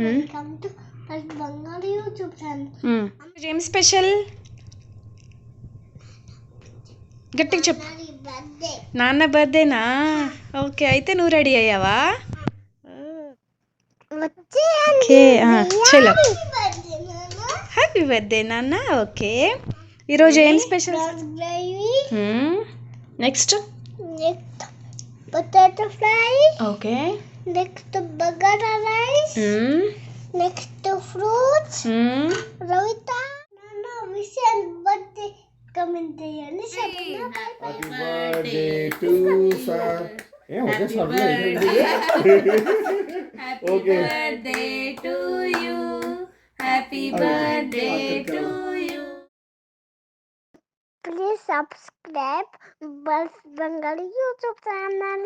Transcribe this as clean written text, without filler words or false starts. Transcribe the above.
Welcome to pulse బంగారు YouTube channel. ఏం special? గట్టిగా చెప్పు. బర్త్డే నాన్న బర్త్డేనా? ఓకే, అయితే నువ్వు రెడీ అయ్యావా? ఓకే, చలో. హ్యాపీ బర్త్డే నాన్న. ఓకే, ఈరోజు ఏం special? Next potato fry. Okay, next bagara rice. Next fruits. Ravitha నాన్న విషయం బర్త్డే కమెంట్ చేయండి. Happy birthday to sir. Happy birthday to you. Happy birthday to you. Please subscribe Pulse Bengali YouTube channel.